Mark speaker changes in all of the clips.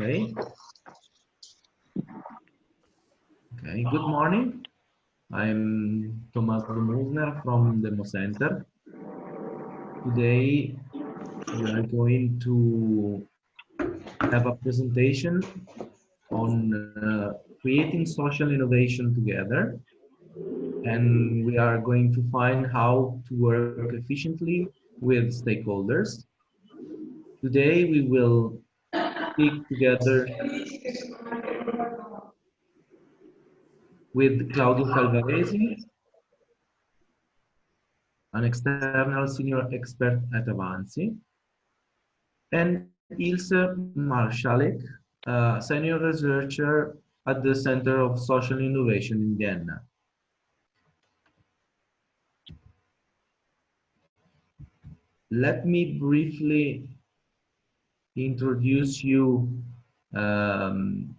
Speaker 1: Okay. Okay. Good morning. I'm Thomas Musner from Demo Center. Today we are going to have a presentation on creating social innovation together, and we are going to find how to work efficiently with stakeholders. Today we will speak together with Claudio Calvaresi, an external senior expert at Avanzi, and Ilse Marschalek, a senior researcher at the Center of Social Innovation in Vienna. Let me briefly introduce you an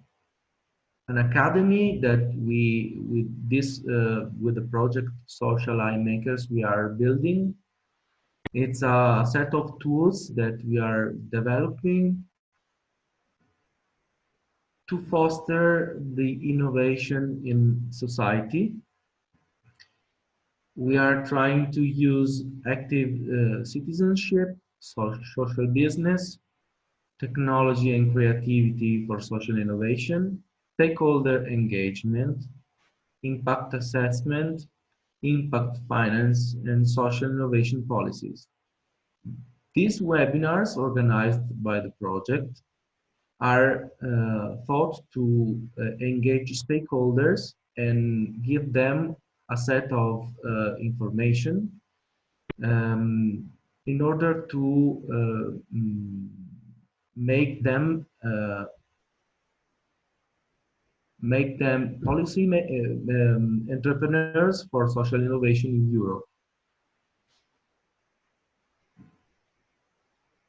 Speaker 1: academy that with the project Social Eye Makers we are building. It's a set of tools that we are developing to foster the innovation in society. We are trying to use active citizenship, social business, technology and creativity for social innovation, stakeholder engagement, impact assessment, impact finance, and social innovation policies. These webinars organized by the project are thought to engage stakeholders and give them a set of information in order to make them policy entrepreneurs for social innovation in Europe.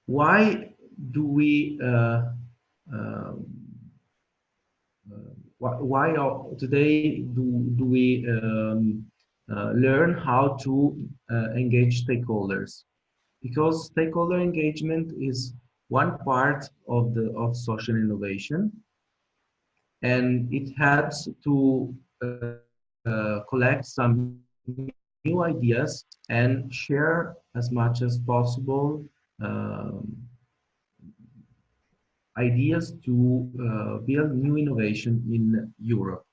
Speaker 1: Why do we why today do we learn how to engage stakeholders? Because stakeholder engagement is one part of social innovation, and it helps to collect some new ideas and share as much as possible ideas to build new innovation in Europe.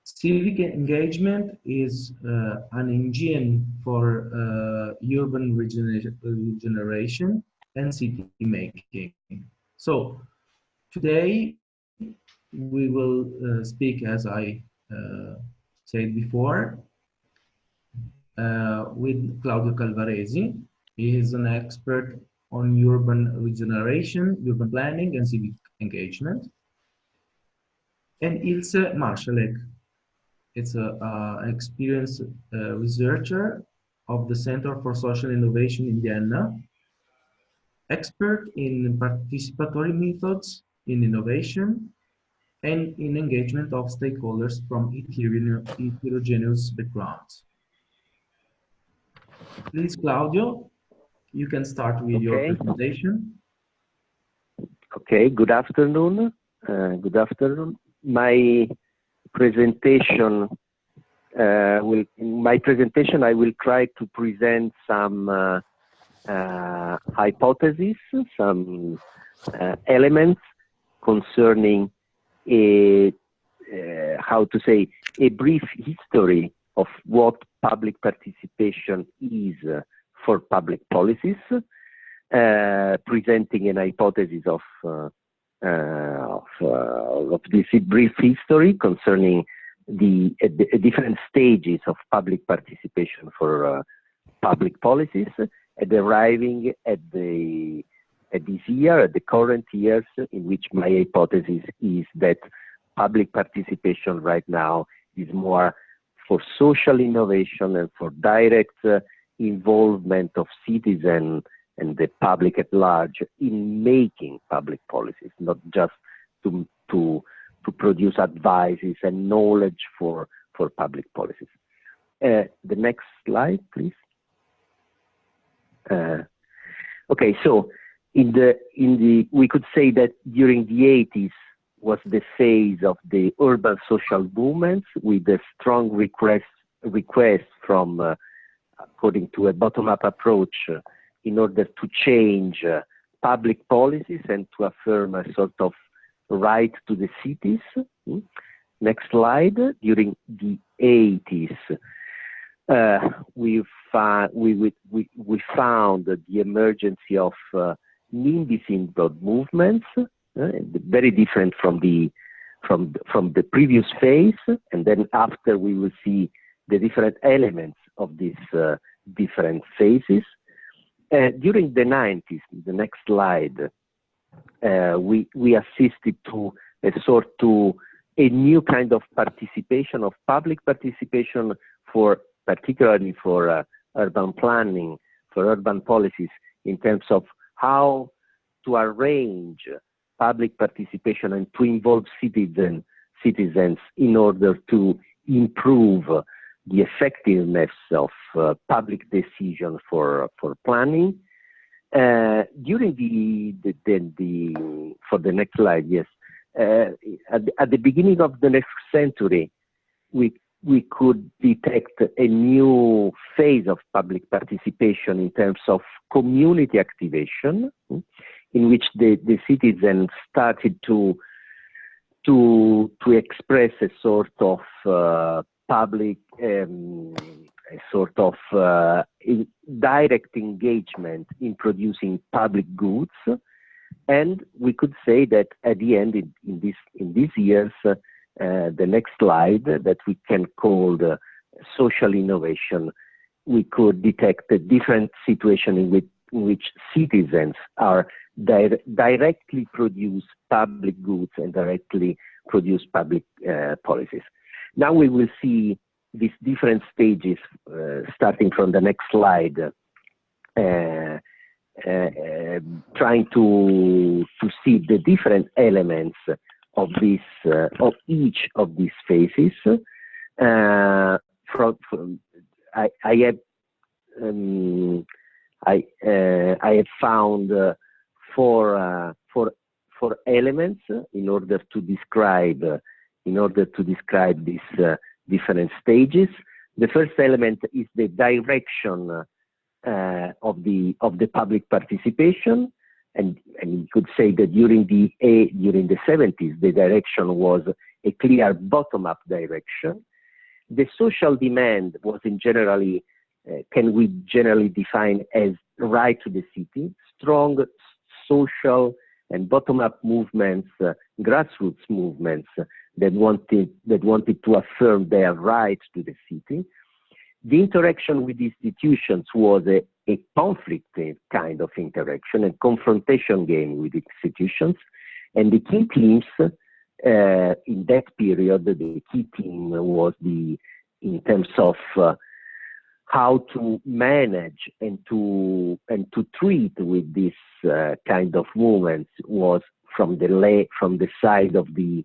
Speaker 1: Civic engagement is an engine for urban regeneration and city making. So today we will speak, as I said before, with Claudio Calvaresi. He is an expert on urban regeneration, urban planning, and civic engagement. And Ilse Marschalek. It's an experienced researcher of the Center for Social Innovation in Vienna, expert in participatory methods in innovation and in engagement of stakeholders from heterogeneous backgrounds. Please, Claudio, you can start with your presentation.
Speaker 2: Okay, good afternoon. Good afternoon. My presentation I will try to present some hypotheses, some elements concerning a brief history of what public participation is for public policies, presenting an hypothesis of this brief history concerning the different stages of public participation for public policies, and arriving at the current years, in which my hypothesis is that public participation right now is more for social innovation and for direct involvement of citizens and the public at large in making public policies, not just to produce advices and knowledge for public policies. The next slide, please. Okay, so we could say that during the 80s was the phase of the urban social movements with a strong request from, according to a bottom-up approach, in order to change public policies and to affirm a sort of right to the cities. Next slide. During the 80s, we found the emergence of NIMBY syndrome movements, very different from the previous phase, and then after we will see the different elements of these different phases. During the 90s, the next slide, we assisted to a new kind of participation, of public participation, particularly for urban planning, for urban policies, in terms of how to arrange public participation and to involve citizens in order to improve the effectiveness of public decision for planning. During for the next slide, yes, at the beginning of the next century, we could detect a new phase of public participation in terms of community activation, in which the citizens started to express a sort of public, direct engagement in producing public goods. And we could say that at the end, in these years, the next slide that we can call the social innovation, we could detect a different situation in which citizens are directly produce public goods and directly produce public policies. Now we will see these different stages, starting from the next slide, trying to see the different elements of this of each of these phases. I have found four elements in order to describe these different stages. The first element is the direction of the public participation, and you could say that during the 70s, the direction was a clear bottom-up direction. The social demand was can we generally define as right to the city, strong social and bottom-up movements, grassroots movements that wanted to affirm their right to the city. The interaction with institutions was a conflict kind of interaction, a confrontation game with institutions. And the key themes in that period, the key theme was in terms of how to manage and to treat with this kind of movements was from the side of the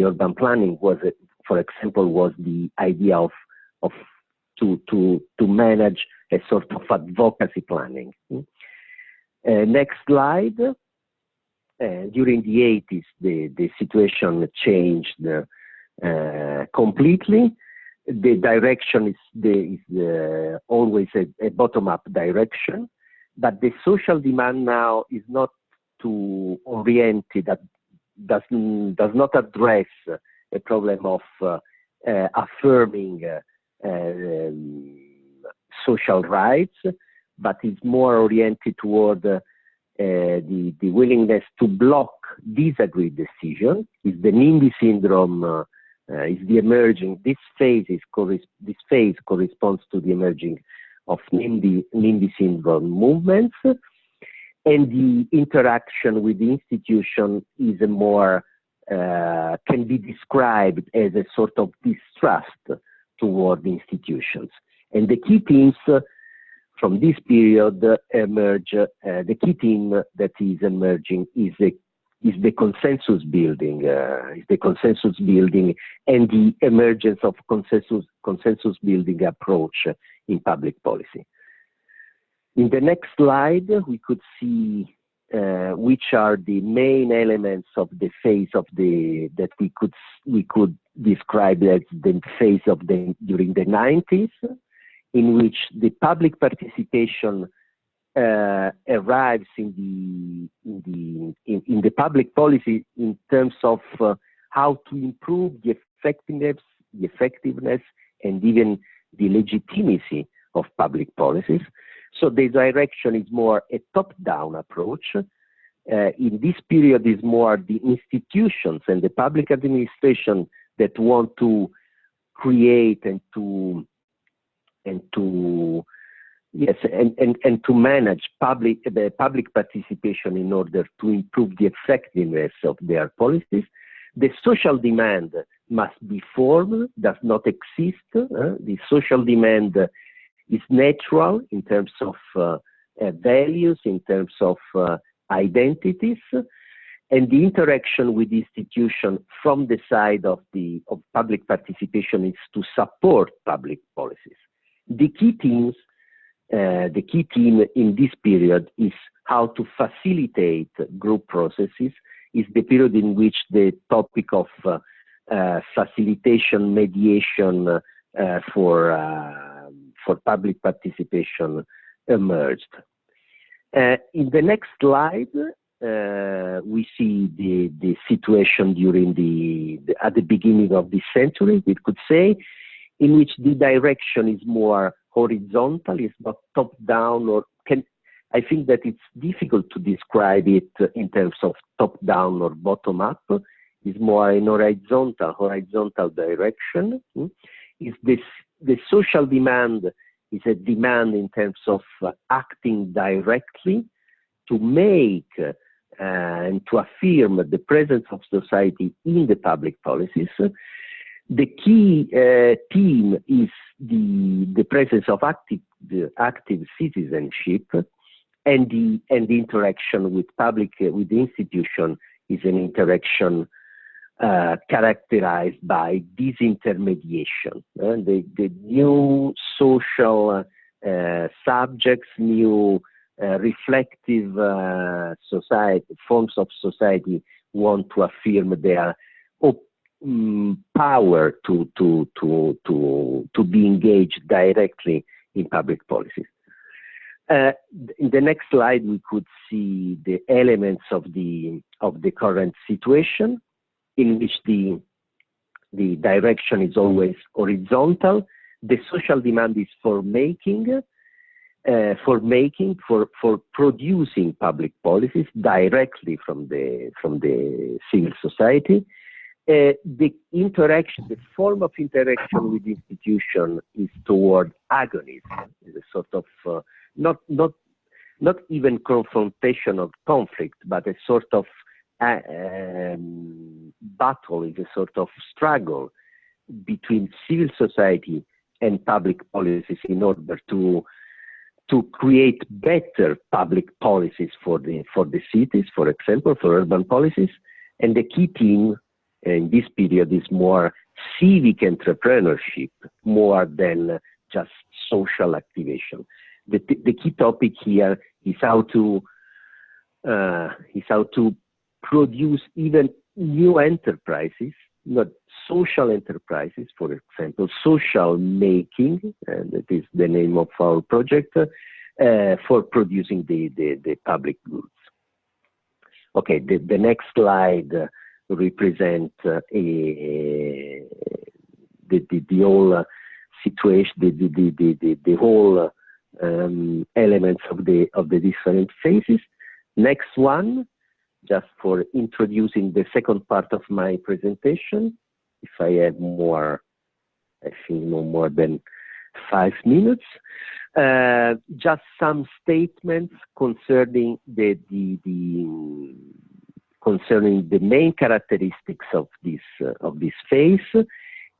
Speaker 2: urban planning for example, was the idea of to manage a sort of advocacy planning. Next slide. During the 80s, the situation changed completely. The direction is always a bottom-up direction, but the social demand now is not too oriented, that does not address a problem of affirming social rights, but is more oriented toward the willingness to block disagreed decisions. Is the NIMBY syndrome is the emerging. This phase corresponds to the emerging of NIMBY syndrome movements, and the interaction with the institution is can be described as a sort of distrust toward the institutions. And the key themes from this period emerge. The key theme that is emerging is the consensus building. And the emergence of consensus building approach in public policy. In the next slide, we could see which are the main elements of the phase of the that we could describe as the phase of the during the 90s, in which the public participation arrives in the public policy in terms of how to improve the effectiveness, and even the legitimacy of public policies. So the direction is more a top-down approach. In this period is more the institutions and the public administration that want to create and to manage the public participation in order to improve the effectiveness of their policies. The social demand must be formed, does not exist. The social demand is natural in terms of values, in terms of identities, and the interaction with the institution from the side of public participation is to support public policies. The key theme in this period is how to facilitate group processes. Is the period in which the topic of facilitation, mediation for public participation emerged. In the next slide, we see the situation during at the beginning of this century, we could say, in which the direction is more horizontal, it's not top-down, or I think that it's difficult to describe it in terms of top-down or bottom-up. It's more in horizontal direction. Is the social demand is a demand in terms of acting directly to make and to affirm the presence of society in the public policies. The key theme is the presence of active citizenship, and the interaction with with the institution is an interaction characterized by disintermediation. The new social subjects, new reflective forms of society want to affirm their power to be engaged directly in public policies. In the next slide, we could see the elements of the current situation, in which the direction is always horizontal. The social demand is for producing public policies directly from the civil society. The form of interaction with the institution is toward agonism. Is a sort of not even confrontation or conflict, but a sort of battle, is a sort of struggle between civil society and public policies in order to create better public policies for the cities, for example, for urban policies. And the key theme in this period is more civic entrepreneurship, more than just social activation. The key topic here is how to produce even new enterprises, not social enterprises, for example, social making, and that is the name of our project, for producing the public goods. Okay, the next slide represents the whole situation, the whole elements of the different phases. Next one, just for introducing the second part of my presentation. If I have more, I think no more than 5 minutes. Just some statements concerning the main characteristics of this phase,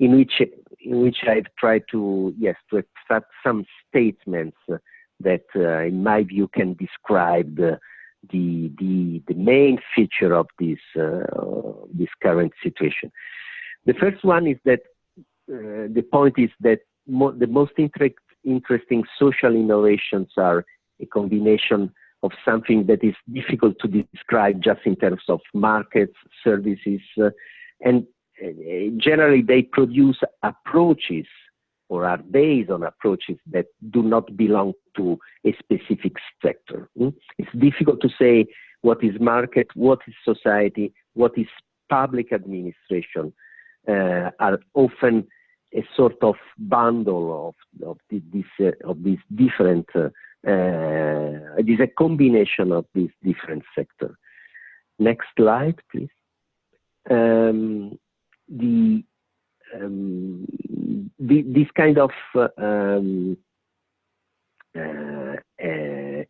Speaker 2: in which I've tried to extract some statements that, in my view, can describe the main feature of this current situation. The first one is that the point is that the most interesting social innovations are a combination of something that is difficult to describe just in terms of markets, services, and generally they produce approaches or are based on approaches that do not belong to a specific sector. It's difficult to say what is market, what is society, what is public administration, are often a sort of bundle of these different, it is a combination of these different sectors. Next slide, please. This kind of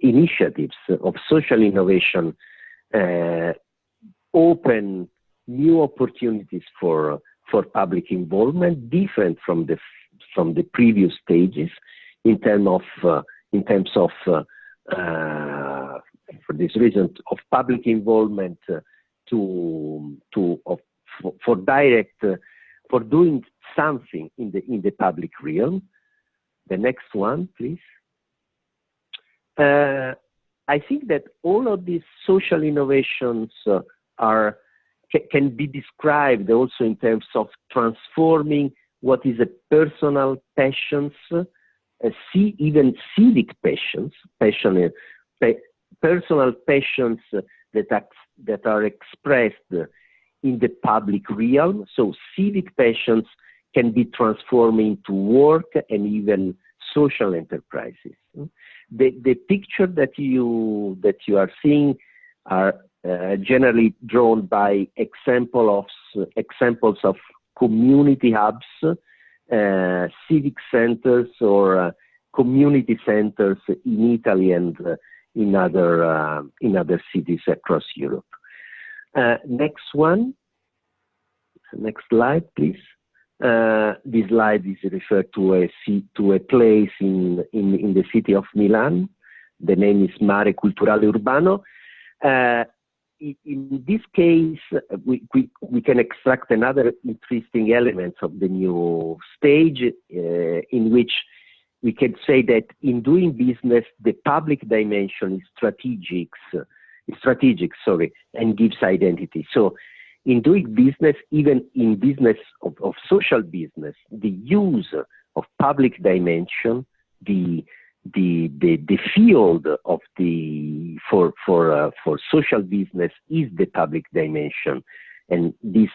Speaker 2: initiatives of social innovation open new opportunities for public involvement, different from the previous stages, in terms of for this reason of public involvement for doing something in the public realm. The next one, please. I think that all of these social innovations can be described also in terms of transforming what is a personal passions, even civic passions, personal passions that are expressed in the public realm. So civic passions can be transformed into work and even social enterprises. The picture that you are seeing are generally drawn by examples of community hubs, civic centers, or community centers in Italy and in other cities across Europe. Next one. Next slide, please. This slide is referred to a place in the city of Milan. The name is Mare Culturale Urbano. In this case, we can extract another interesting element of the new stage, in which we can say that in doing business, the public dimension is strategic, and gives identity. So in doing business, even in business of social business, the use of public dimension, the field of for social business is the public dimension, and this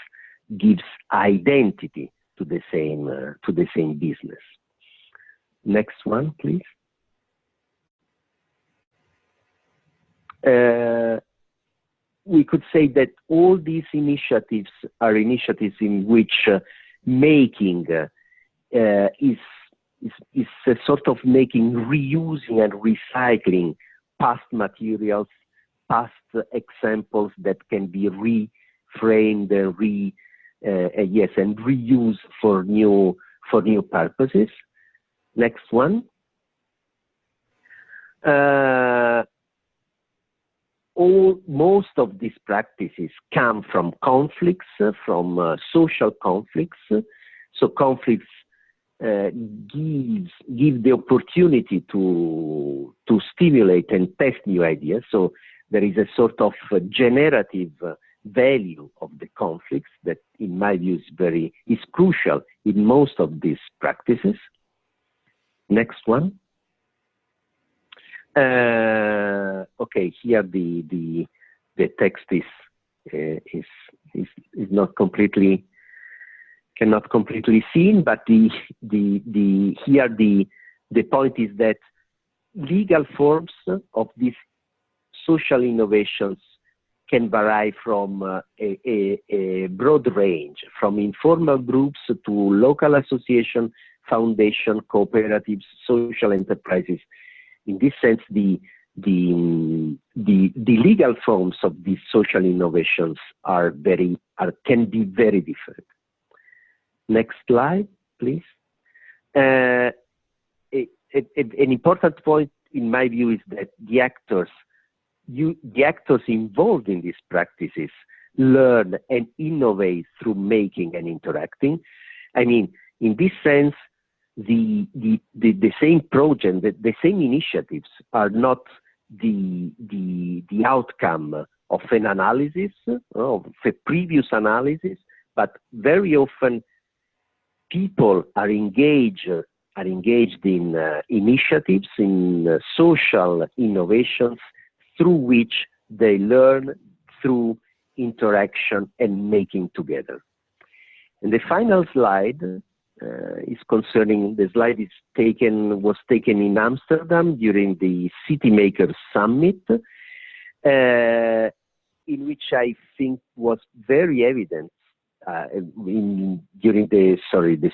Speaker 2: gives identity to the same business. Next one, please. We could say that all these initiatives are initiatives in which making is a sort of making, reusing and recycling past materials, past examples that can be reframed and reused for new purposes. Next one. Most of these practices come from conflicts, from social conflicts. So conflicts give the opportunity to stimulate and test new ideas. So there is a sort of generative value of the conflicts that, in my view, is crucial in most of these practices. Next one. Okay, here the text is not completely, cannot completely seen, but here the point is that legal forms of these social innovations can vary from a broad range, from informal groups to local association, foundation, cooperatives, social enterprises. In this sense, the legal forms of these social innovations can be very different. Next slide, please. An important point, in my view, is that the actors involved in these practices learn and innovate through making and interacting. I mean, in this sense, the same project, the same initiatives are not the outcome of an analysis, of a previous analysis, but very often people are engaged in initiatives, in social innovations through which they learn through interaction and making together. And the final slide is concerning, the slide was taken in Amsterdam during the City Makers Summit, in which I think was very evident during the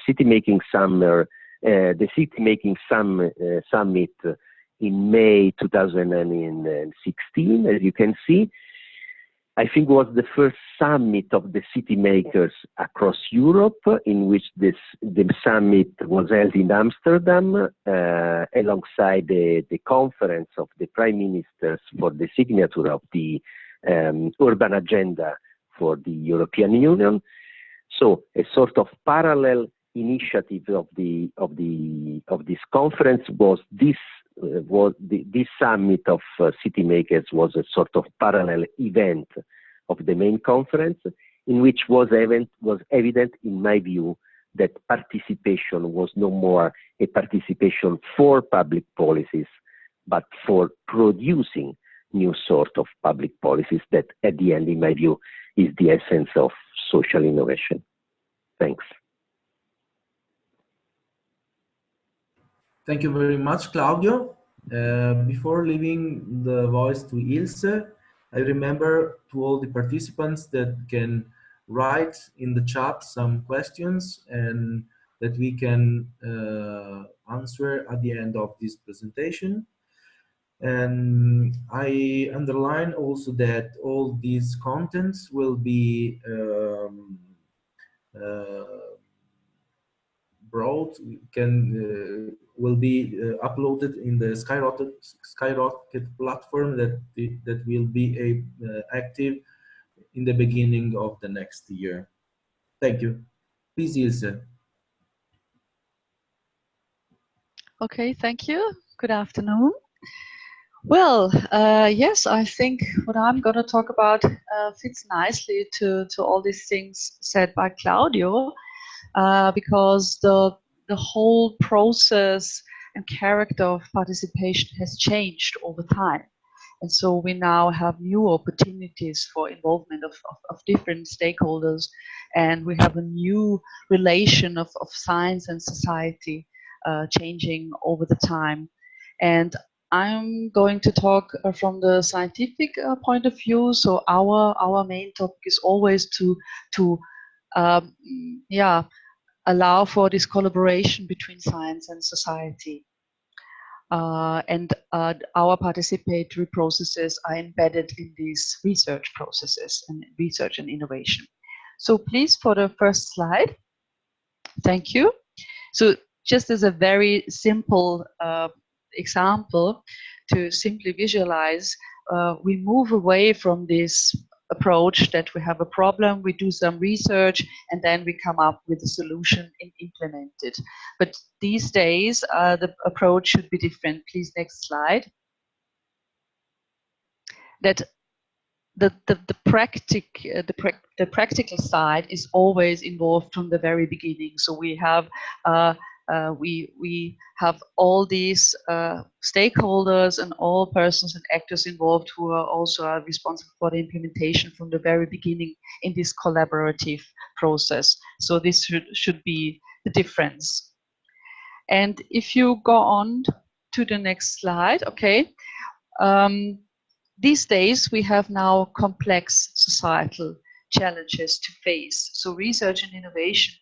Speaker 2: City Making Summit in May 2016, as you can see. I think was the first summit of the city makers across Europe, in which the summit was held in Amsterdam, alongside the conference of the prime ministers for the signature of the urban agenda for the European Union. So a sort of parallel initiative of this conference was this summit of city makers was a sort of parallel event of the main conference, in which was evident, in my view, that participation was no more a participation for public policies, but for producing new sort of public policies that, at the end, in my view, is the essence of social innovation. Thanks.
Speaker 1: Thank you very much, Claudio. Before leaving the voice to Ilse, I remember to all the participants that can write in the chat some questions and that we can answer at the end of this presentation. And I underline also that all these contents will be will be uploaded in the Skyrocket platform that will be active in the beginning of the next year. Thank you. Please, Ilse.
Speaker 3: Okay, thank you. Good afternoon. Well, yes, I think what I'm going to talk about fits nicely to all these things said by Claudio, because the whole process and character of participation has changed over time. And so we now have new opportunities for involvement of different stakeholders, and we have a new relation of science and society changing over the time. And I'm going to talk from the scientific point of view. So our main topic is always to allow for this collaboration between science and society. And our participatory processes are embedded in these research processes and research and innovation. So please, for the first slide. Thank you. So just as a very simple example to simply visualize, we move away from this approach that we have a problem, we do some research, and then we come up with a solution and implement it. But these days, the approach should be different. Please, next slide. That the practical side is always involved from the very beginning. So we have we have all these stakeholders and all persons and actors involved who are also responsible for the implementation from the very beginning in this collaborative process. So this should be the difference. And if you go on to the next slide, okay. These days we have now complex societal challenges to face. So research and innovation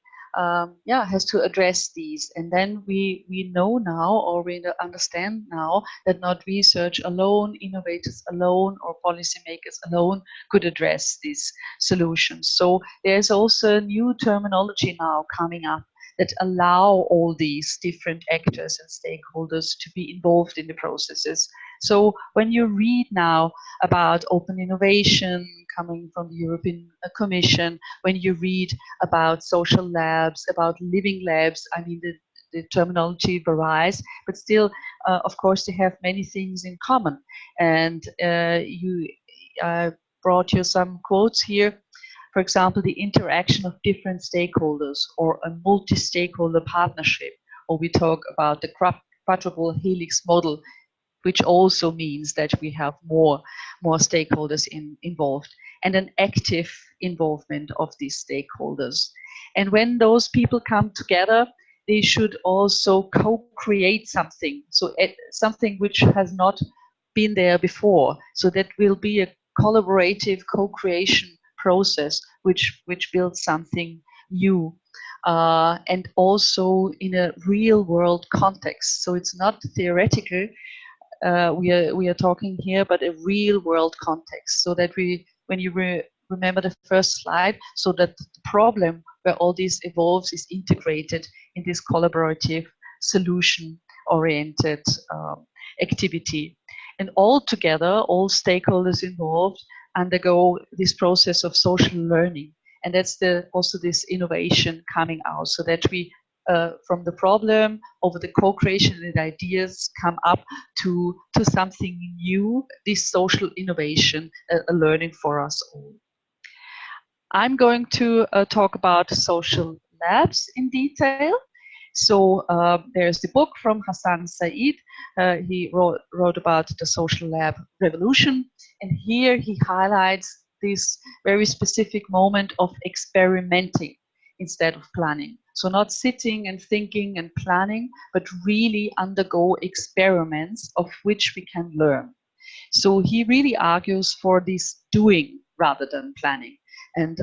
Speaker 3: has to address these, and then we know now, or we understand now, that not research alone, innovators alone, or policymakers alone could address these solutions. So there's also new terminology now coming up that allow all these different actors and stakeholders to be involved in the processes. So when you read now about open innovation coming from the European Commission, when you read about social labs, about living labs, I mean, the terminology varies, but still, of course, they have many things in common. And I brought you some quotes here. For example, the interaction of different stakeholders or a multi-stakeholder partnership, or we talk about the quadruple helix model, which also means that we have more stakeholders involved, and an active involvement of these stakeholders. And when those people come together, they should also co-create something, so something which has not been there before. So that will be a collaborative co-creation process which builds something new, and also in a real world context. So it's not theoretical, we are talking here, but a real world context, so that when you remember the first slide, so that the problem where all this evolves is integrated in this collaborative, solution oriented activity. And all together, all stakeholders involved undergo this process of social learning. And that's also this innovation coming out, so that we, from the problem over the co-creation and ideas, come up to something new, this social innovation, a learning for us all. I'm going to talk about social labs in detail. So there's the book from Hassan Said. He wrote about the social lab revolution, and here he highlights this very specific moment of experimenting instead of planning. So not sitting and thinking and planning, but really undergo experiments of which we can learn. So he really argues for this doing rather than planning, and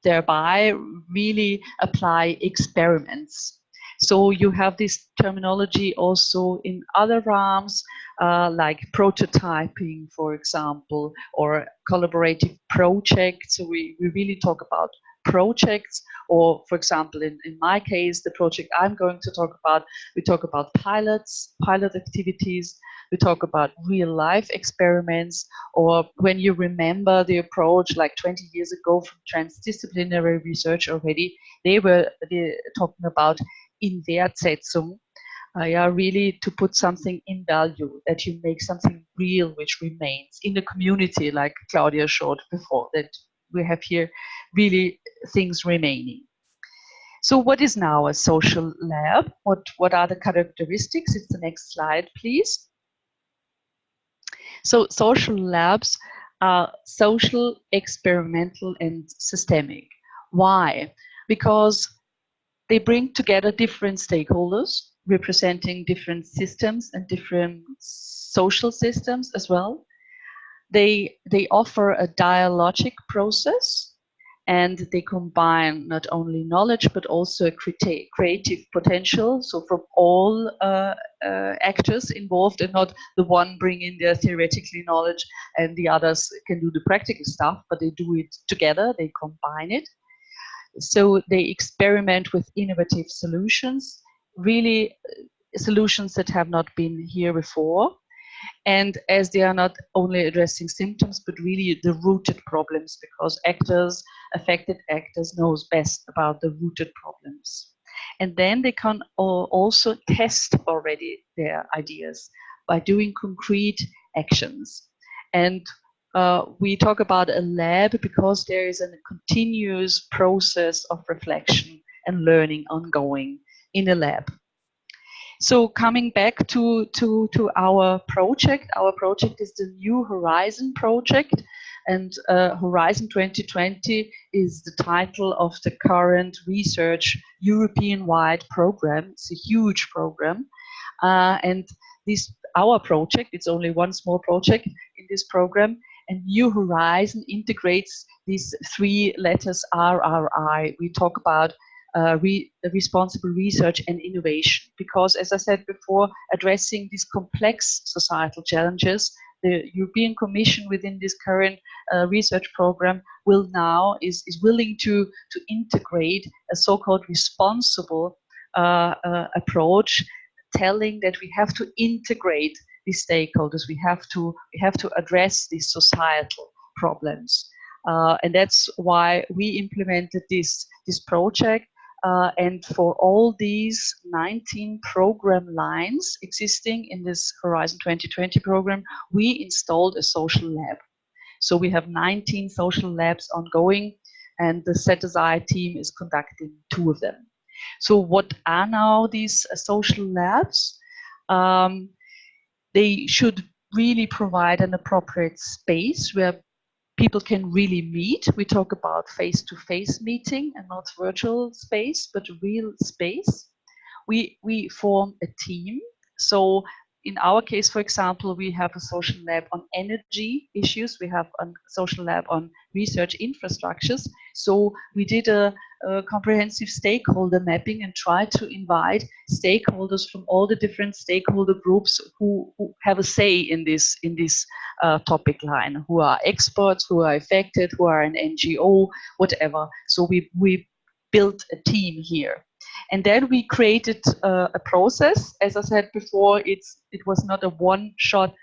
Speaker 3: thereby really apply experiments. So you have this terminology also in other realms, like prototyping, for example, or collaborative projects. So we really talk about projects, or for example, in my case, the project I'm going to talk about, we talk about pilot activities, we talk about real life experiments, or when you remember the approach like 20 years ago from transdisciplinary research already, they were talking about in Wertsetzung, really to put something in value, that you make something real which remains in the community, like Claudia showed before, that we have here really things remaining. So what is now a social lab? What are the characteristics? It's the next slide, please. So social labs are social, experimental, and systemic. Why? Because they bring together different stakeholders representing different systems and different social systems as well. They offer a dialogic process, and they combine not only knowledge but also a creative potential. So from all actors involved, and not the one bringing their theoretical knowledge and the others can do the practical stuff, but they do it together, they combine it. So they experiment with innovative solutions, really solutions that have not been here before. And as they are not only addressing symptoms, but really the rooted problems, because affected actors knows best about the rooted problems. And then they can also test already their ideas by doing concrete actions. And we talk about a lab because there is a continuous process of reflection and learning ongoing in a lab. So coming back to our project is the New Horizon project, and Horizon 2020 is the title of the current research European-wide program. It's a huge program, and our project, it's only one small project in this program, and New Horizon integrates these three letters RRI. We talk about responsible research and innovation, because as I said before, addressing these complex societal challenges, the European Commission within this current research program is willing to integrate a so-called responsible approach, telling that we have to integrate these stakeholders, we have to address these societal problems, and that's why we implemented this project. And for all these 19 program lines existing in this Horizon 2020 program, we installed a social lab. So we have 19 social labs ongoing, and the set-aside team is conducting 2 of them. So what are now these social labs? They should really provide an appropriate space where people can really meet. We talk about face-to-face meeting and not virtual space, but real space. We form a team. So in our case, for example, we have a social lab on energy issues. We have a social lab on research infrastructures. So we did a comprehensive stakeholder mapping and tried to invite stakeholders from all the different stakeholder groups who have a say in this topic line, who are experts, who are affected, who are an NGO, whatever. So we built a team here. And then we created a process. As I said before, it was not a one-shot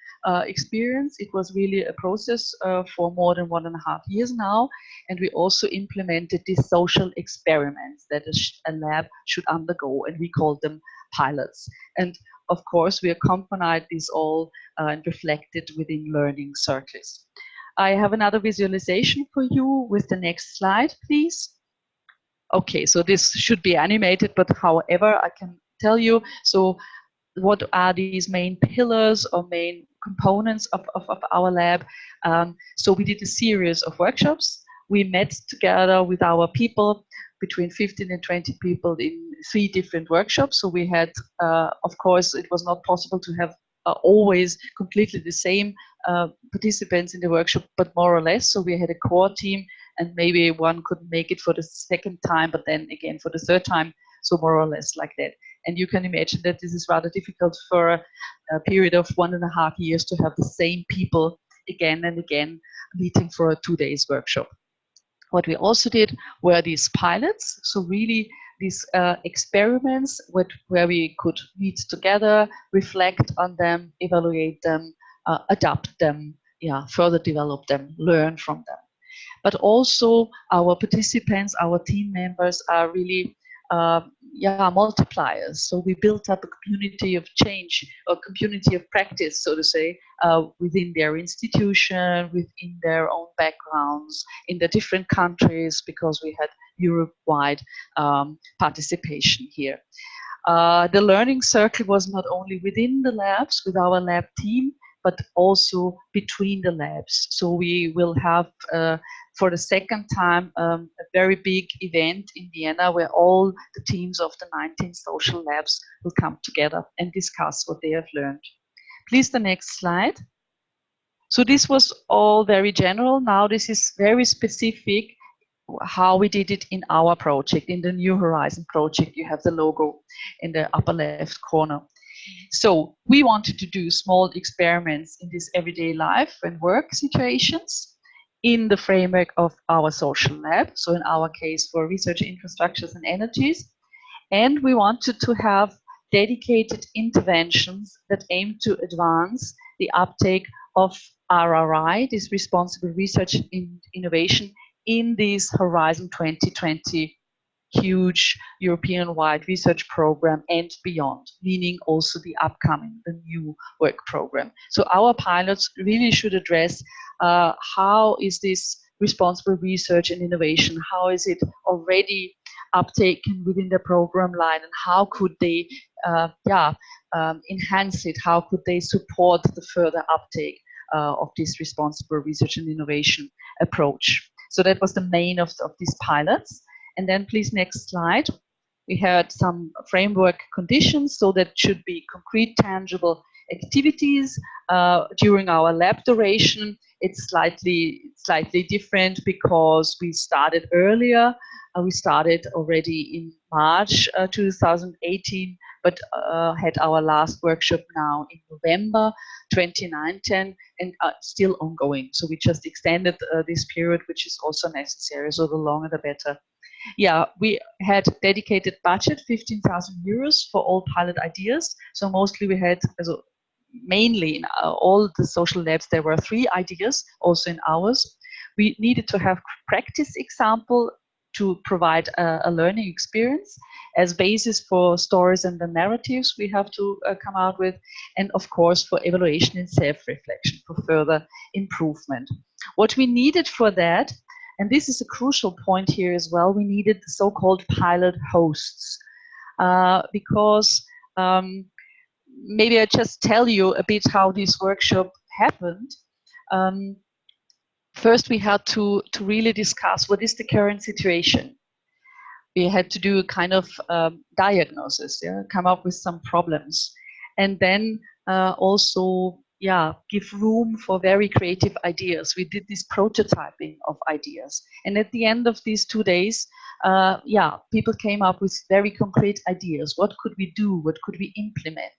Speaker 3: experience. It was really a process for more than 1.5 years now. And we also implemented these social experiments that a lab should undergo, and we called them pilots. And of course, we accompanied this all and reflected within learning circles. I have another visualization for you with the next slide, please. Okay, so this should be animated, but however, I can tell you, so what are these main pillars or main components of our lab? So we did a series of workshops. We met together with our people, between 15 and 20 people in 3 different workshops. So we had, of course, it was not possible to have always completely the same participants in the workshop, but more or less. So we had a core team, and maybe one couldn't make it for the 2nd time, but then again for the 3rd time. So more or less like that. And you can imagine that this is rather difficult for a period of 1.5 years to have the same people again and again meeting for a 2 days workshop. What we also did were these pilots. So really these experiments where we could meet together, reflect on them, evaluate them, adapt them, further develop them, learn from them. But also our participants, our team members are really multipliers. So we built up a community of change, a community of practice, so to say, within their institution, within their own backgrounds, in the different countries, because we had Europe-wide participation here. The learning circle was not only within the labs with our lab team, but also between the labs. So we will have, for the 2nd time, a very big event in Vienna where all the teams of the 19 social labs will come together and discuss what they have learned. Please, the next slide. So this was all very general. Now this is very specific how we did it in our project, in the New Horizon project. You have the logo in the upper left corner. So we wanted to do small experiments in this everyday life and work situations in the framework of our social lab. So in our case for research infrastructures and energies. And we wanted to have dedicated interventions that aim to advance the uptake of RRI, this responsible research in innovation, in this Horizon 2020 huge European-wide research program and beyond, meaning also the new work program. So our pilots really should address how is this responsible research and innovation, how is it already uptaken within the program line, and how could they enhance it, how could they support the further uptake of this responsible research and innovation approach. So that was the main of these pilots. And then please, next slide. We had some framework conditions, so that should be concrete, tangible activities during our lab duration. It's slightly different because we started earlier. We started already in March 2018, but had our last workshop now in November 2019, and still ongoing. So we just extended this period, which is also necessary. So the longer the better. Yeah, we had dedicated budget, 15,000 euros for all pilot ideas. So mostly we had, mainly in all the social labs, there were 3 ideas, also in ours. We needed to have practice example to provide a learning experience as basis for stories and the narratives we have to come out with, and of course for evaluation and self-reflection for further improvement. What we needed for that, and this is a crucial point here as well, we needed the so-called pilot hosts, because maybe I just tell you a bit how this workshop happened. First, we had to really discuss what is the current situation. We had to do a kind of diagnosis, yeah, come up with some problems, and then also, yeah, give room for very creative ideas. We did this prototyping of ideas, and at the end of these 2 days, yeah, people came up with very concrete ideas. What could we do? What could we implement?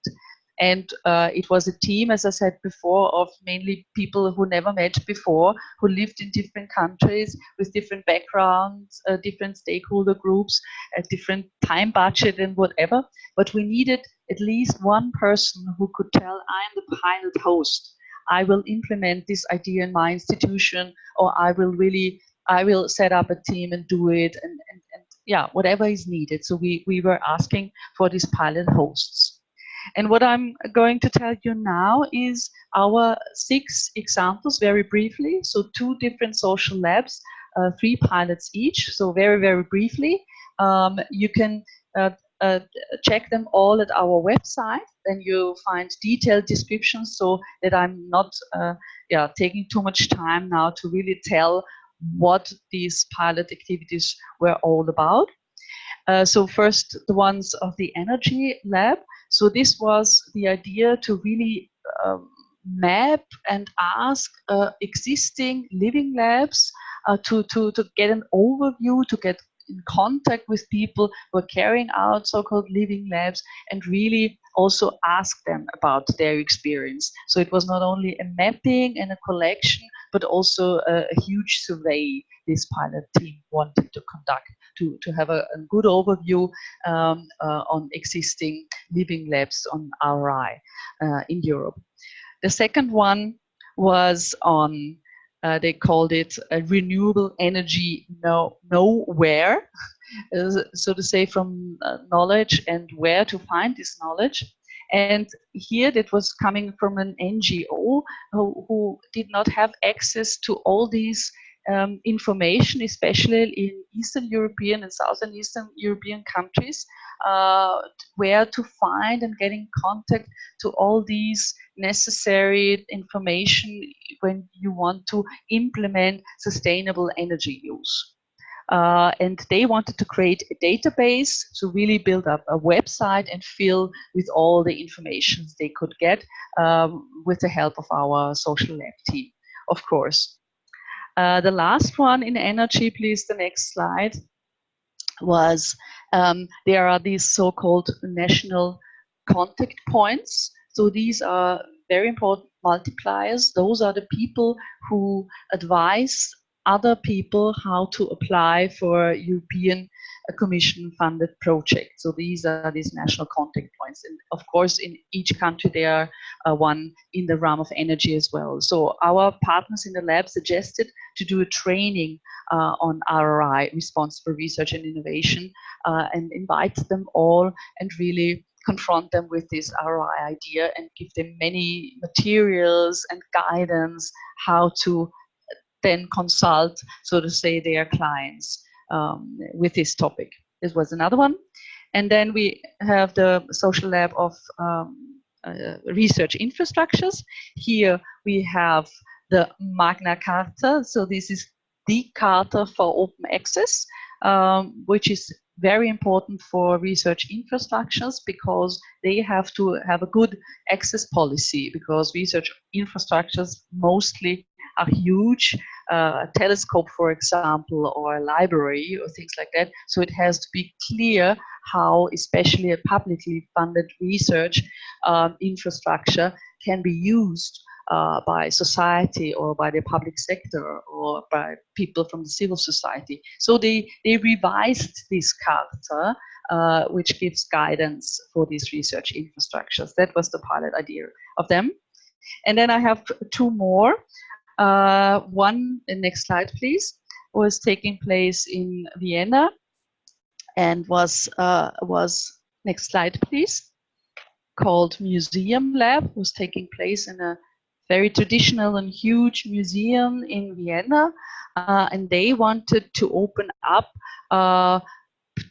Speaker 3: And it was a team, as I said before, of mainly people who never met before, who lived in different countries with different backgrounds, different stakeholder groups, a different time budget and whatever. But we needed at least one person who could tell, I'm the pilot host. I will implement this idea in my institution, or I will set up a team and do it, and yeah, whatever is needed. So we were asking for these pilot hosts. And what I'm going to tell you now is our 6 examples very briefly. So 2 different social labs, 3 pilots each. So very, very briefly, you can check them all at our website. Then you'll find detailed descriptions, so that I'm not taking too much time now to really tell what these pilot activities were all about. So first, the ones of the energy lab. So this was the idea to really map and ask existing living labs to get an overview, to get in contact with people who are carrying out so-called living labs, and really also ask them about their experience. So it was not only a mapping and a collection, but also a huge survey this pilot team wanted to conduct to have a good overview on existing living labs on RI in Europe. The second one was on, they called it a renewable energy nowhere, so to say, from knowledge and where to find this knowledge. And here that was coming from an NGO who did not have access to all these information, especially in Eastern European and Southern Eastern European countries, where to find and get in contact to all these necessary information when you want to implement sustainable energy use. And they wanted to create a database, to really build up a website and fill with all the information they could get with the help of our social lab team, of course. The last one in energy, please, the next slide, was there are these so-called national contact points. So these are very important multipliers. Those are the people who advise other people how to apply for European Commission funded projects. So these are these national contact points. And of course, in each country, there are one in the realm of energy as well. So our partners in the lab suggested to do a training on RRI, responsible research and innovation, and invite them all and really confront them with this RRI idea and give them many materials and guidance how to then consult, so to say, their clients with this topic. This was another one. And then we have the social lab of research infrastructures. Here we have the Magna Carta. So this is the Charter for Open Access, which is very important for research infrastructures, because they have to have a good access policy, because research infrastructures mostly are huge, a telescope, for example, or a library or things like that. So it has to be clear how, especially a publicly funded research infrastructure, can be used by society or by the public sector or by people from the civil society. So they revised this Charter, which gives guidance for these research infrastructures. That was the pilot idea of them. And then I have 2 more. One, the next slide, please, was taking place in Vienna and was next slide please, called Museum Lab, was taking place in a very traditional and huge museum in Vienna, and they wanted to open up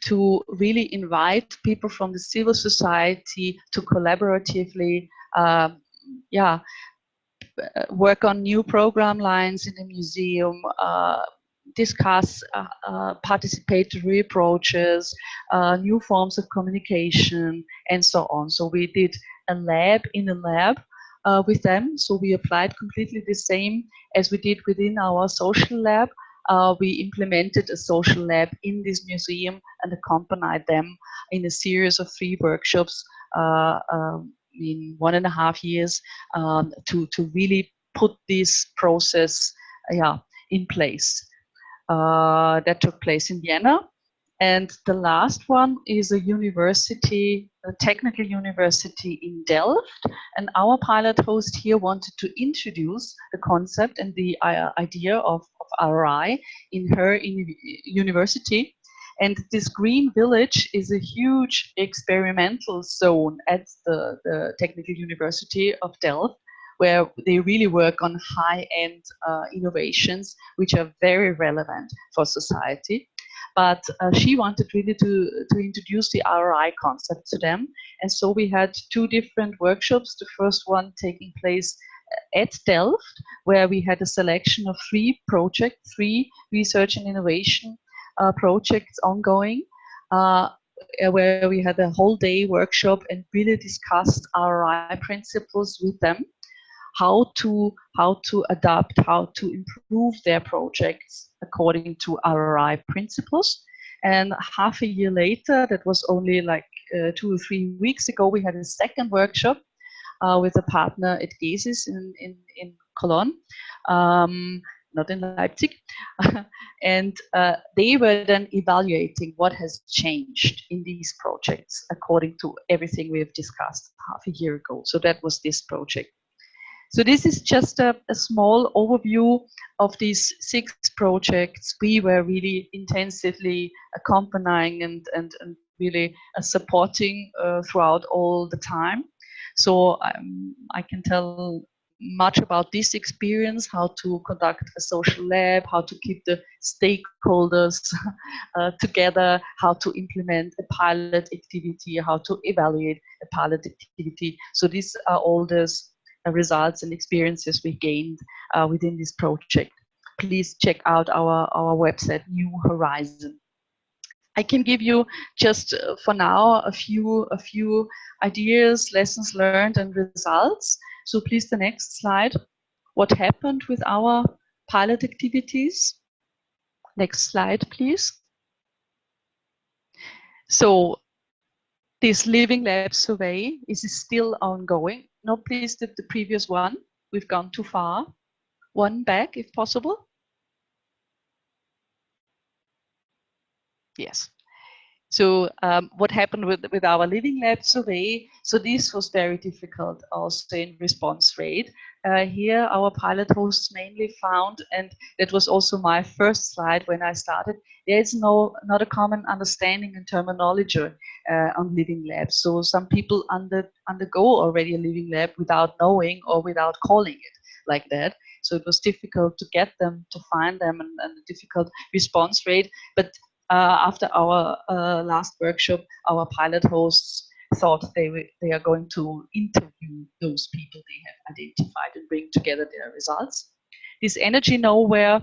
Speaker 3: to really invite people from the civil society to collaboratively work on new program lines in the museum, discuss participatory approaches, new forms of communication, and so on. So we did a lab in a lab with them. So we applied completely the same as we did within our social lab. We implemented a social lab in this museum and accompanied them in a series of 3 workshops in 1.5 years to really put this process in place. That took place in Vienna. And the last one is a university, a technical university in Delft. And our pilot host here wanted to introduce the concept and the idea of RI in her university. And this green village is a huge experimental zone at the Technical University of Delft, where they really work on high-end innovations, which are very relevant for society. But she wanted really to introduce the RI concept to them. And so we had 2 different workshops. The first one taking place at Delft, where we had a selection of 3 projects, 3 research and innovation projects ongoing, where we had a whole day workshop and really discussed RI principles with them, how to adapt, how to improve their projects according to RI principles. And half a year later, that was only like 2 or 3 weeks ago, we had a second workshop with a partner at GESIS in Cologne, not in Leipzig. And they were then evaluating what has changed in these projects according to everything we have discussed half a year ago. So that was this project. So this is just a small overview of these 6 projects we were really intensively accompanying and really supporting throughout all the time. So I can tell much about this experience, how to conduct a social lab, how to keep the stakeholders together, how to implement a pilot activity, how to evaluate a pilot activity. So these are all those results and experiences we gained within this project. Please check out our website, New Horizon. I can give you just for now a few ideas, lessons learned, and results. So please, the next slide. What happened with our pilot activities? Next slide, please. So this Living Lab survey is still ongoing. No, please, the previous one. We've gone too far. One back, if possible. Yes. So what happened with our Living Lab survey? So this was very difficult also in response rate. Here our pilot hosts mainly found, and that was also my first slide when I started, there is not a common understanding and terminology on Living Lab. So some people undergo already a Living Lab without knowing or without calling it like that. So it was difficult to get them, to find them, and a difficult response rate. But after our last workshop, our pilot hosts thought they are going to interview those people they have identified and bring together their results. This Energy Nowhere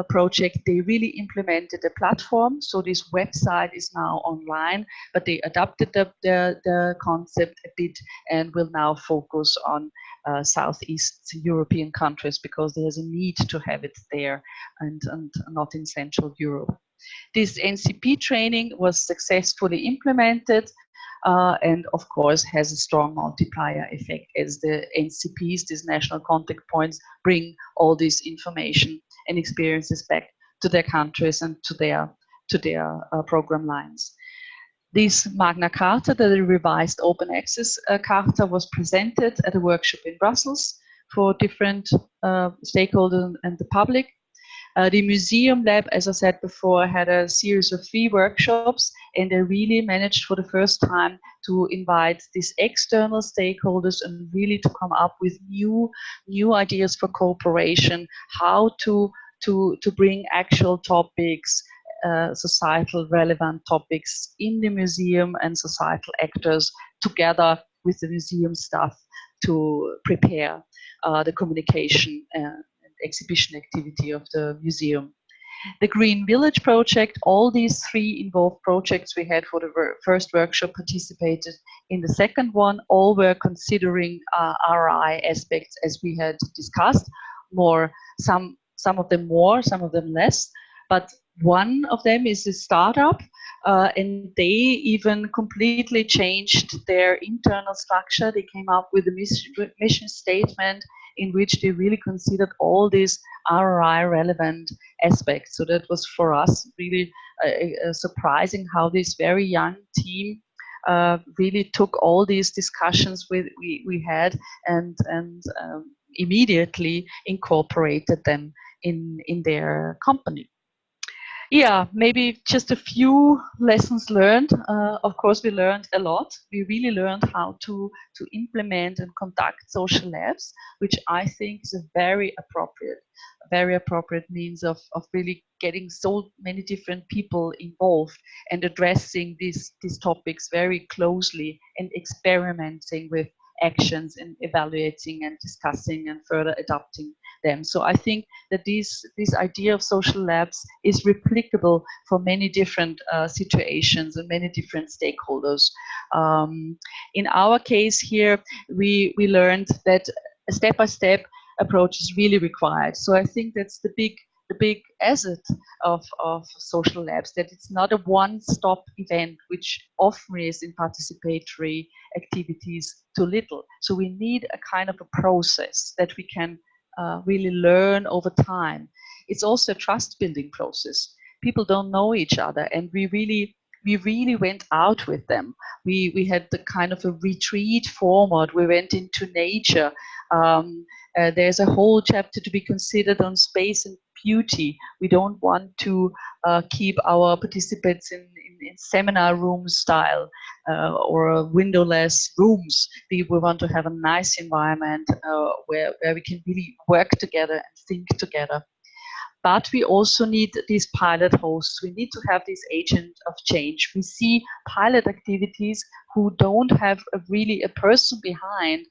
Speaker 3: project, they really implemented a platform. So this website is now online, but they adapted the concept a bit and will now focus on Southeast European countries because there's a need to have it there and not in Central Europe. This NCP training was successfully implemented and of course has a strong multiplier effect as the NCPs, these national contact points, bring all this information and experiences back to their countries and to their program lines. This Magna Carta, the revised open access Carta, was presented at a workshop in Brussels for different stakeholders and the public. The museum lab, as I said before, had a series of 3 workshops, and they really managed for the first time to invite these external stakeholders and really to come up with new ideas for cooperation, how to bring actual topics, societal relevant topics in the museum and societal actors together with the museum staff to prepare the communication and exhibition activity of the museum. The Green Village project, all these 3 involved projects we had for the first workshop participated in the second one. All were considering RI aspects as we had discussed, more some of them more, some of them less. But one of them is a startup, and they even completely changed their internal structure. They came up with a mission statement in which they really considered all these RI relevant aspects. So that was for us really surprising how this very young team really took all these discussions we had and immediately incorporated them in their company. Yeah, maybe just a few lessons learned. Of course, we learned a lot. We really learned how to implement and conduct social labs, which I think is a very appropriate means of really getting so many different people involved and addressing these topics very closely and experimenting with actions and evaluating and discussing and further adapting them. So I think that this idea of social labs is replicable for many different situations and many different stakeholders. In our case here, we learned that a step-by-step approach is really required. So I think that's the big asset of social labs, that it's not a one-stop event, which often is in participatory activities too little. So we need a kind of a process that we can really learn over time. It's also a trust building process. People don't know each other, and we really went out with them. We had the kind of a retreat format. We went into nature. There's a whole chapter to be considered on space and beauty. We don't want to keep our participants in seminar room style or windowless rooms. We want to have a nice environment where we can really work together and think together. But we also need these pilot hosts. We need to have this agent of change. We see pilot activities who don't have really a person behind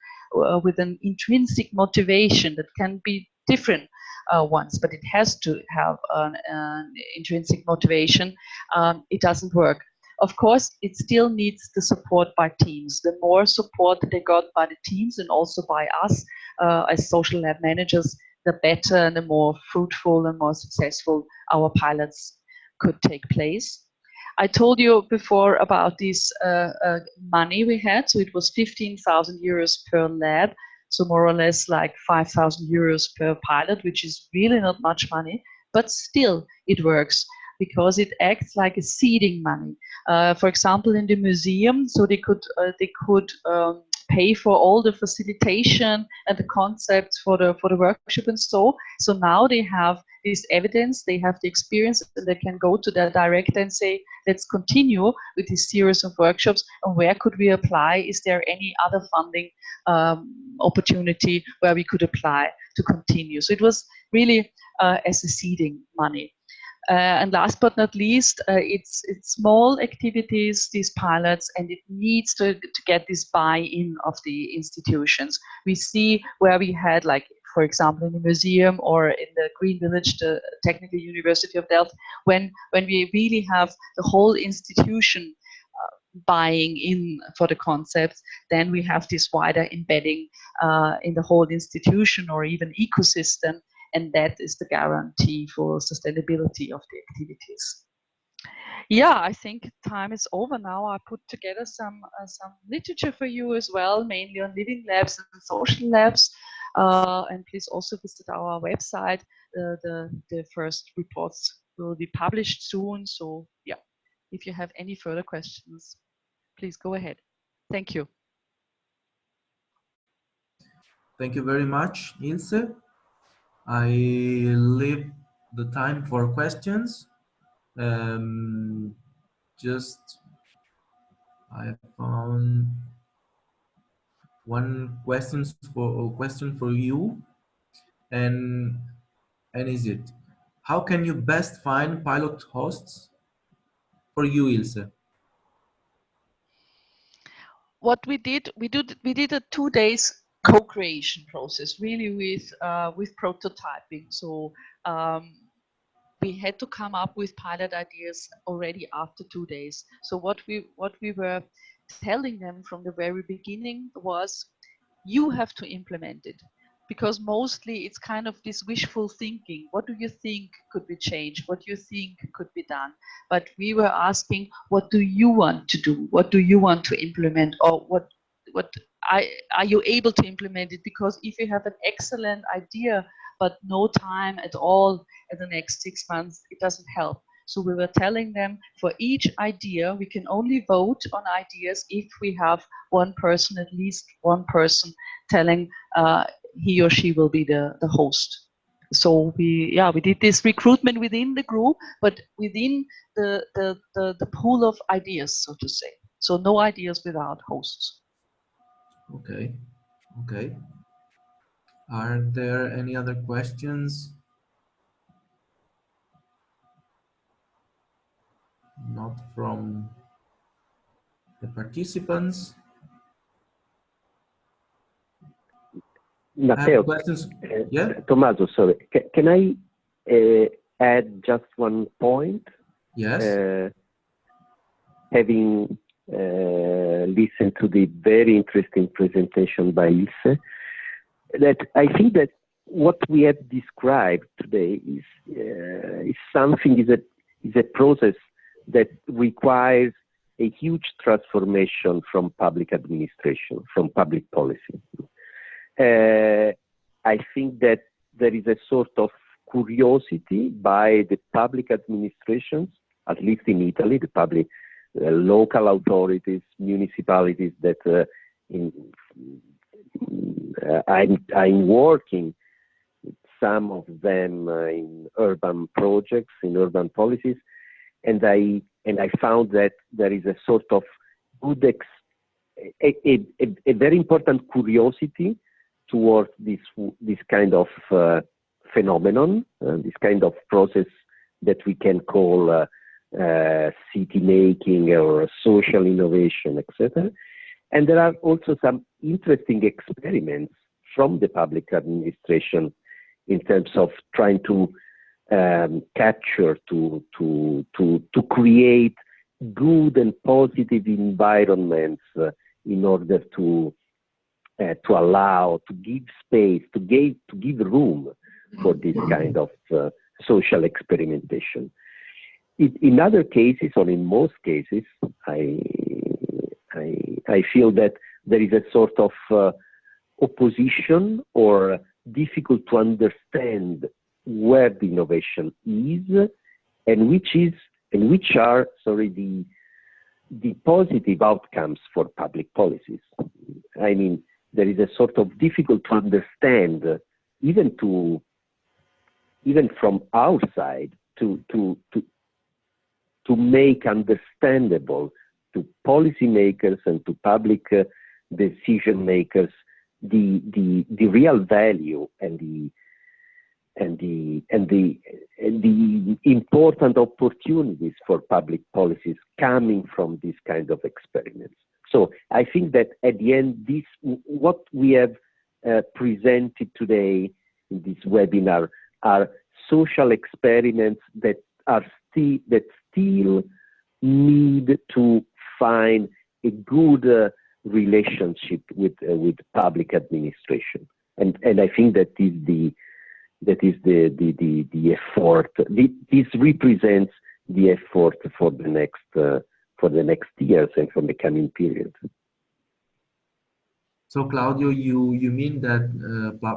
Speaker 3: with an intrinsic motivation that can be different ones, but it has to have an intrinsic motivation. It doesn't work. Of course, it still needs the support by teams. The more support they got by the teams and also by us as social lab managers, the better and the more fruitful and more successful our pilots could take place. I told you before about this money we had. So it was 15,000 euros per lab. So more or less like 5,000 euros per pilot, which is really not much money, but still it works because it acts like a seeding money. For example, in the museum, so they could pay for all the facilitation and the concepts for the workshop and so now they have this evidence, they have the experience, and they can go to their director and say, let's continue with this series of workshops, and where could we apply? Is there any other funding opportunity where we could apply to continue? So it was really as a seeding money. And last but not least, it's small activities, these pilots, and it needs to get this buy-in of the institutions. We see where we had, like, for example, in the museum or in the Green Village, the Technical University of Delft, when we really have the whole institution buying in for the concepts, then we have this wider embedding in the whole institution or even ecosystem. And that is the guarantee for sustainability of the activities. Yeah, I think time is over now. I put together some literature for you as well, mainly on living labs and social labs. And please also visit our website. The first reports will be published soon. So yeah, if you have any further questions, please go ahead. Thank you.
Speaker 1: Thank you very much, Ilse. I leave the time for questions. Just I found question for you, and is it, how can you best find pilot hosts for you, Ilse?
Speaker 3: What we did a 2 days co-creation process, really with prototyping. So we had to come up with pilot ideas already after 2 days. So what we were telling them from the very beginning was, you have to implement it, because mostly it's kind of this wishful thinking. What do you think could be changed? What do you think could be done? But we were asking, what do you want to do? What do you want to implement? Or what are you able to implement it? Because if you have an excellent idea but no time at all in the next 6 months, it doesn't help. So we were telling them, for each idea, we can only vote on ideas if we have one person, at least one person, telling he or she will be the host. So we did this recruitment within the group, but within the pool of ideas, so to say. So no ideas without hosts.
Speaker 1: Okay, okay. Are there any other questions? Not from the participants. I have
Speaker 2: Matteo,
Speaker 1: questions. Yeah.
Speaker 2: Tommaso, sorry. Can I add just one point?
Speaker 1: Yes.
Speaker 2: Having listened to the very interesting presentation by Ilse, that I think that what we have described today is something, is a process that requires a huge transformation from public administration, from public policy. I think that there is a sort of curiosity by the public administrations, at least in Italy, the public local authorities, municipalities that I'm working with some of them in urban projects, in urban policies, and I found that there is a sort of good a very important curiosity towards this kind of phenomenon, this kind of process that we can call city making or social innovation, etc. And there are also some interesting experiments from the public administration in terms of trying to capture, to create good and positive environments in order to allow, to give space, to give room for this kind of social experimentation. In other cases, or in most cases, I feel that there is a sort of opposition or difficult to understand where the innovation is and which are the positive outcomes for public policies. I mean, there is a sort of difficult to understand, even from outside, to make understandable to policymakers and to public decision makers the real value and the important opportunities for public policies coming from these kind of experiments. So I think that at the end, what we have presented today in this webinar are social experiments that still need to find a good relationship with public administration, and I think that is the effort. This represents the effort for the next years and for the coming period.
Speaker 1: So Claudio, you mean that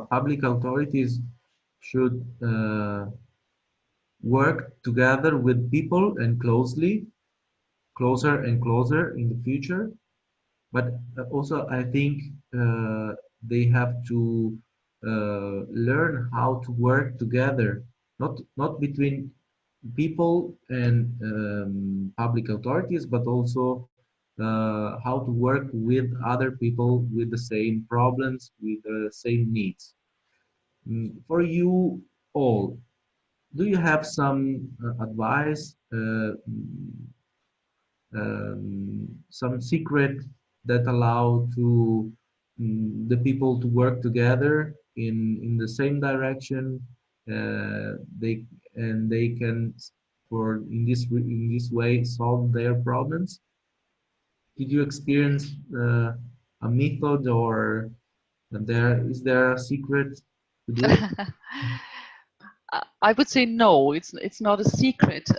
Speaker 1: public authorities should work together with people and closer and closer in the future, but also I think they have to learn how to work together not between people and public authorities, but also how to work with other people with the same problems, with the same needs. For you all, do you have some advice, some secret that allow to the people to work together in the same direction? They and they can for in this way solve their problems. Did you experience a method, or there a secret to do it?
Speaker 3: I would say no, it's not a secret.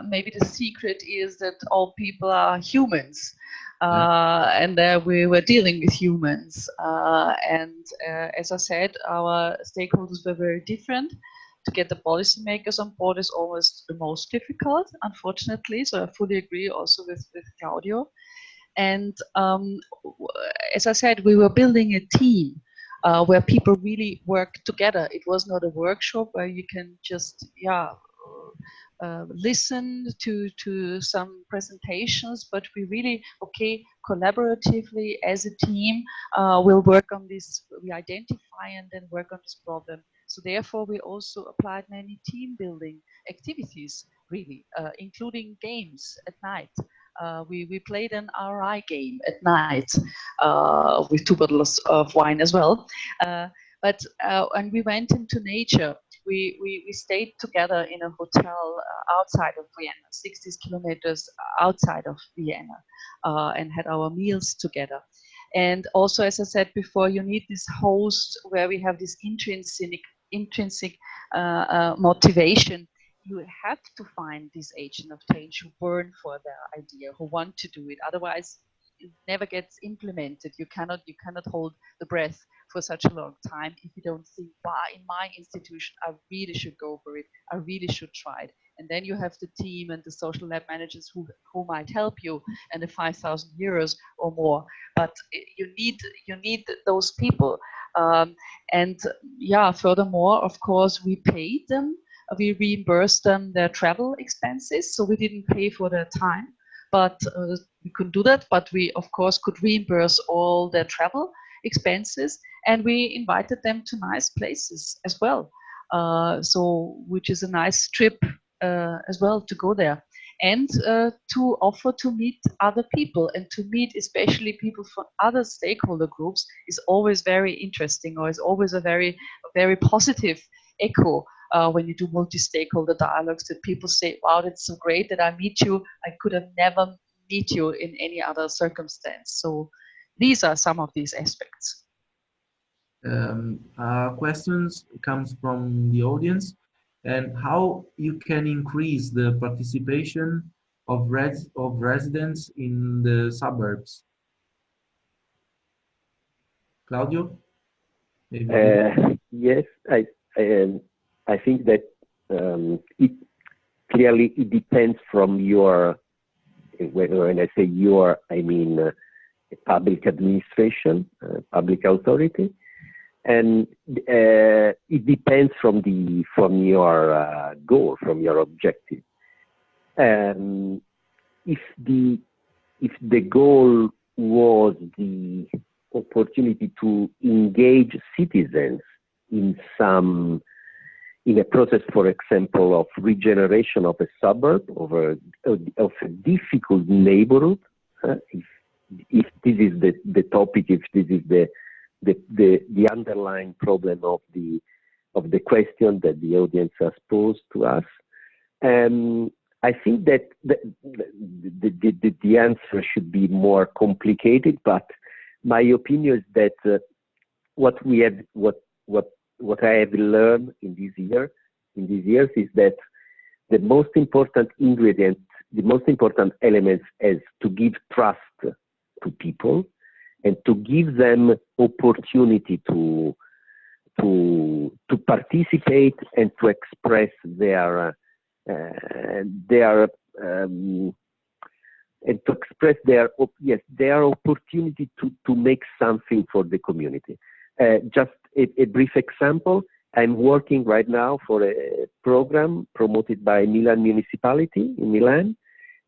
Speaker 3: Maybe the secret is that all people are humans,
Speaker 1: Yeah.
Speaker 3: and we were dealing with humans. As I said, our stakeholders were very different. To get the policymakers on board is always the most difficult, unfortunately. So I fully agree also with Claudio. And as I said, we were building a team where people really work together. It was not a workshop where you can just, listen to some presentations, but we really, collaboratively as a team, will work on this. We identify and then work on this problem. So therefore, we also applied many team building activities, really, including games at night. We played an RI game at night with 2 bottles of wine as well. And we went into nature. We stayed together in a hotel outside of Vienna, 60 kilometers outside of Vienna, and had our meals together. And also, as I said before, you need this host where we have this intrinsic motivation. You have to find this agent of change who burn for their idea, who want to do it. Otherwise, it never gets implemented. You cannot hold the breath for such a long time if you don't think, wow, in my institution, I really should go for it. I really should try it. And then you have the team and the social lab managers who might help you, and the 5,000 euros or more. But you need those people. And yeah, furthermore, of course, we paid them. We reimbursed them their travel expenses, so we didn't pay for their time, but we couldn't do that. But we, of course, could reimburse all their travel expenses, and we invited them to nice places as well. So, which is a nice trip as well to go there, and to offer to meet other people, and to meet especially people from other stakeholder groups is always very interesting, or is always a very positive echo. When you do multi-stakeholder dialogues, that people say, wow, that's so great that I meet you. I could have never meet you in any other circumstance. So these are some of these aspects.
Speaker 1: Questions comes from the audience, and how you can increase the participation of residents in the suburbs. Claudio? Maybe.
Speaker 2: Yes, I think that it clearly it depends from your, when I say your, I mean public administration, public authority, and it depends from your goal, from your objective. If the goal was the opportunity to engage citizens in a process, for example, of regeneration of a suburb, of a difficult neighborhood, if this is the topic, if this is the underlying problem of the question that the audience has posed to us, I think that the answer should be more complicated. But my opinion is that what I have learned in these years is that the most important ingredient, the most important elements is to give trust to people and to give them opportunity to participate and to express their opportunity to make something for the community. Just a brief example. I'm working right now for a program promoted by Milan municipality in Milan,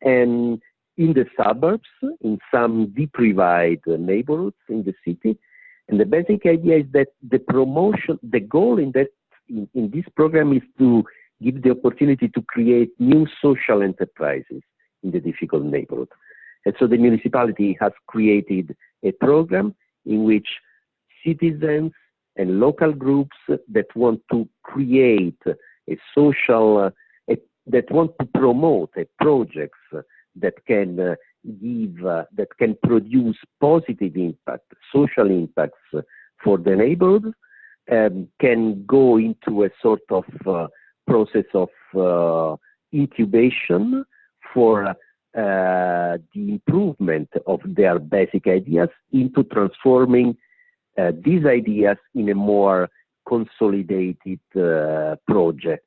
Speaker 2: and in the suburbs, in some deprived neighborhoods in the city. And the basic idea is that the goal in this program is to give the opportunity to create new social enterprises in the difficult neighborhood. And so the municipality has created a program in which citizens and local groups that want to create a social, that want to promote projects that can that can produce positive impact, social impacts for the neighborhood, can go into a sort of process of incubation for the improvement of their basic ideas into transforming these ideas in a more consolidated projects.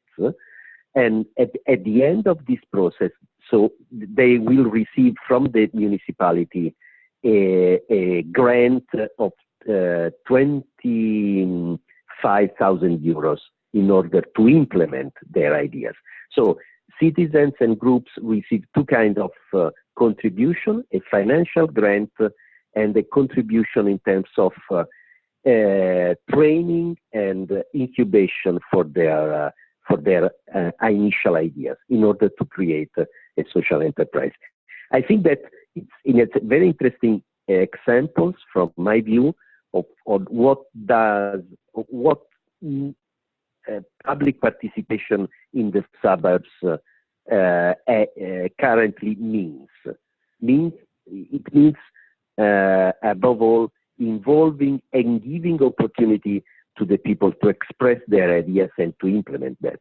Speaker 2: And at the end of this process, so they will receive from the municipality a grant of 25,000 euros in order to implement their ideas. So citizens and groups receive two kinds of contribution, a financial grant and a contribution in terms of training and incubation for their initial ideas in order to create a social enterprise. I think that it's very interesting examples from my view of what public participation in the suburbs currently means. It means above all involving and giving opportunity to the people to express their ideas and to implement them.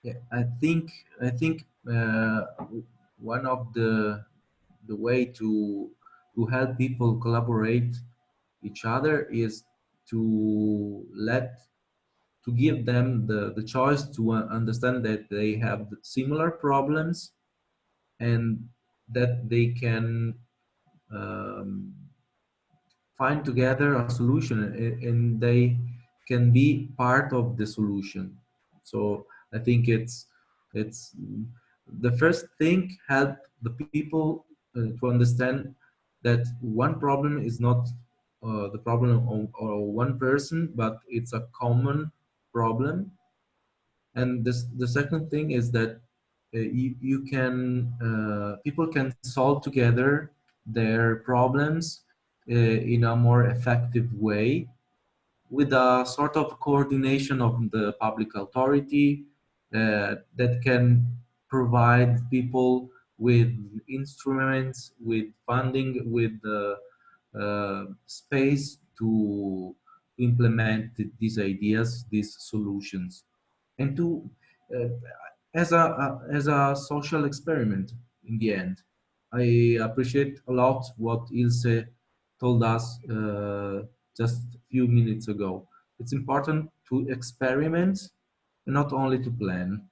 Speaker 1: Yeah, I think one of the way to help people collaborate each other is to give them the choice to understand that they have similar problems and that they can find together a solution, and they can be part of the solution. So I think it's the first thing, help the people to understand that one problem is not the problem of one person, but it's a common problem. And the second thing is that you can people can solve together their problems in a more effective way, with a sort of coordination of the public authority that can provide people with instruments, with funding, with space to implement these ideas, these solutions, and to uh, as a social experiment in the end. I appreciate a lot what Ilse told us just a few minutes ago. It's important to experiment, not only to plan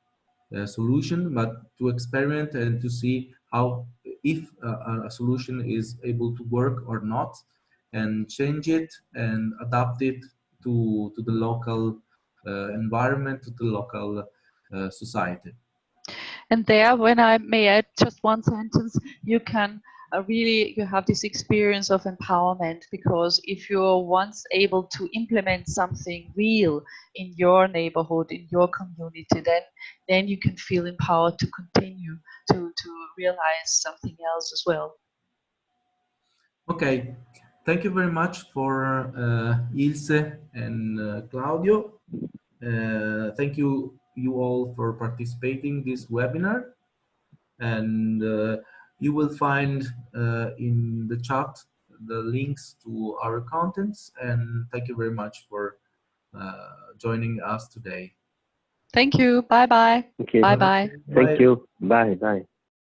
Speaker 1: a solution, but to experiment and to see how, if a solution is able to work or not, and change it and adapt it to the local environment, to the local society.
Speaker 3: And there, when I may add just one sentence, you can you have this experience of empowerment, because if you're once able to implement something real in your neighborhood, in your community, then you can feel empowered to continue to realize something else as well.
Speaker 1: Okay, thank you very much for Ilse and Claudio. Thank you all for participating in this webinar, and you will find in the chat the links to our contents, and thank you very much for joining us today.
Speaker 3: Thank you. Bye bye.
Speaker 2: Okay.
Speaker 3: Bye bye.
Speaker 2: Thank you. Bye. Bye.